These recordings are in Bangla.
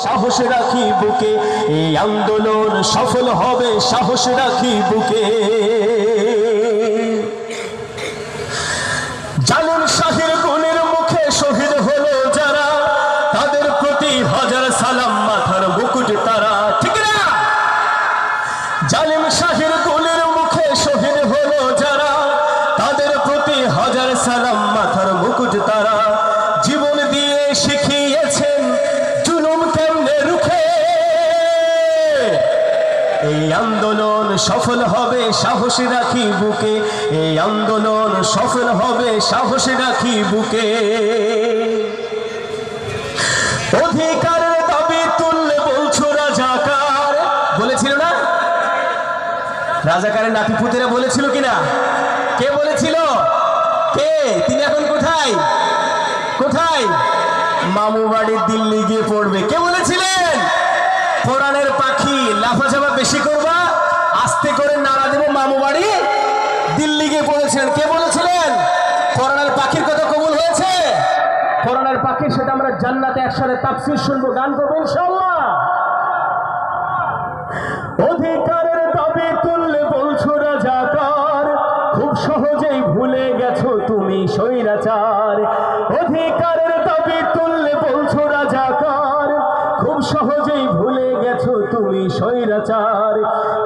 সাহস রাখি বুকে, এই আন্দোলন সফল হবে সাহস রাখি বুকে। জালিম শাহের গুণের মুখে শহীদ হলো যারা, তাদের প্রতি হাজার সালাম, মাথার মুকুট তারা, ঠিক না? জালিম শাহের গুণের মুখে শহীদ হলো যারা, তাদের প্রতি হাজার সালাম, মাথার মুকুট তারা। জীবন দিয়ে শিখিয়েছেন জুলুম কেমনে রুখে, এই আন্দোলন সফল হবে সাহস রাখি বুকে, এই আন্দোলন সফল হবে সাহস রাখি বুকে। অধিকারের দাবি তুললে বলছো রাজাকার, বলেছিল না? রাজাকারের নাতিপুতেরা বলেছিল কিনা? কে বলেছিল? কে? তিনি এখন কোথায়? কোথায়? মামু বাড়ির দিল্লি গিয়ে পড়বে। কে বলেছিলেন? কোরআনের পাখি, লাফাঝাপা বেশি করবা, আস্তে করে নাড়া দেবো, মামু বাড়ি দিল্লি গিয়ে পড়েছিলেন। কে বলেছিলেন? কোরআনের পাখির কথা কবুল হয়েছে? কোরআনের পাখি, সেটা আমরা জান্নাতে একসাথে তাফসীর শুনবো, গান করবো ইনশাআল্লাহ। অধিকারের দাবি তুললে বলছো রাজাকার, খুব সহজেই ভুলে গেছো তুমি স্বৈরাচার। অধিকারের দাবি তুললে বলছো রাজাকার, খুব সহজেই ভুলে গেছো তুমি স্বৈরাচার।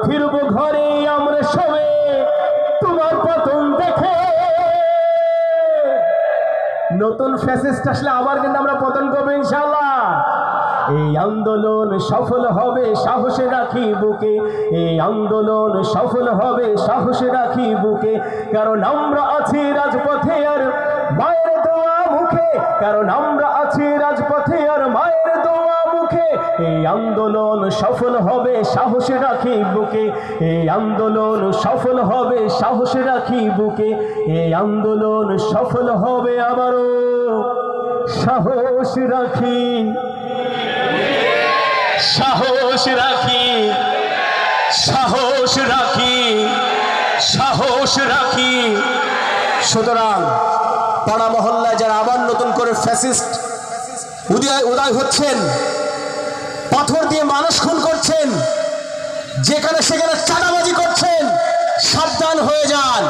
ফিরবো ঘরে আমরা সবে তোমার পতন দেখে, নতুন ফ্যাসিস্ট আসলে আবার কিন্তু আমরা পতন করবো ইনশাআল্লাহ। এই আন্দোলন সফল হবে সাহস রাখি বুকে, এই আন্দোলন সফল হবে সাহস রাখি বুকে। কারণ আমরা আছি রাজপথে আর মায়ের দোয়া মুখে, কারণ আমরা আছি রাজপথে আর মায়ের দোয়া মুখে। এই আন্দোলন সফল হবে সাহস রাখি বুকে, এই আন্দোলন সফল হবে সাহস রাখি বুকে। এই আন্দোলন সফল হবে আবারও সাহস রাখি, সাহস রাখি, সাহস রাখি, সাহস রাখি। সুতরাং পাড়া মহল্লায় যারা আবার নতুন করে ফ্যাসিস্ট উদয় হচ্ছেন, পাথর দিয়ে মানুষ খুন করছেন, যেখানে সেখানে চাঁদাবাজি করছেন, সাবধান হয়ে যান।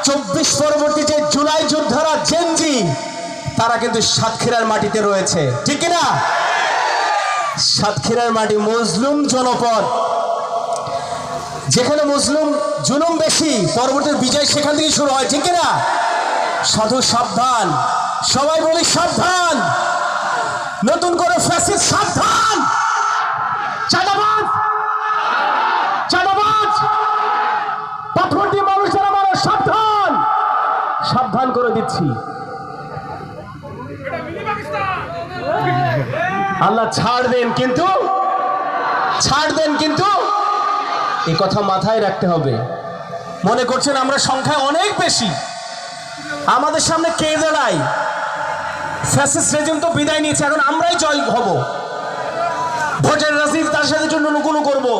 24 পরবর্তী যে জুলাই যোদ্ধারা জেনজি, তারা কিন্তু সাতক্ষীরার মাটিতে রয়েছে, ঠিক কিনা? সাতক্ষীরার মাটি মজলুম জনপদ, যেখানে মুসলিম জুলুম বেশি, পরবর্তী বিজয় সেখান থেকে শুরু হয়, ঠিক কিনা? সাধু সাবধান, সবাই বলি সাবধান। নতুন করে ফ্যাসিস্ট সাবধান, চাঁদাবাজ, চাঁদাবাজ, পাথর দিয়ে মানুষ যারা মানুষ সাবধান, সাবধান করে দিচ্ছি। আল্লাহ ছাড় দেন, কিন্তু ছাড় দেন, কিন্তু এই কথা মাথায় রাখতে হবে। মনে করছেন আমরা সংখ্যায় অনেক বেশি, আমাদের সামনে কে দাঁড়ায়? ফ্যাসিস্ট রেজিম তো বিদায় নিয়েছে, এখন আমরাই জয় হব। ভোটের রাজনীতি তার সাথে জন্য করবো।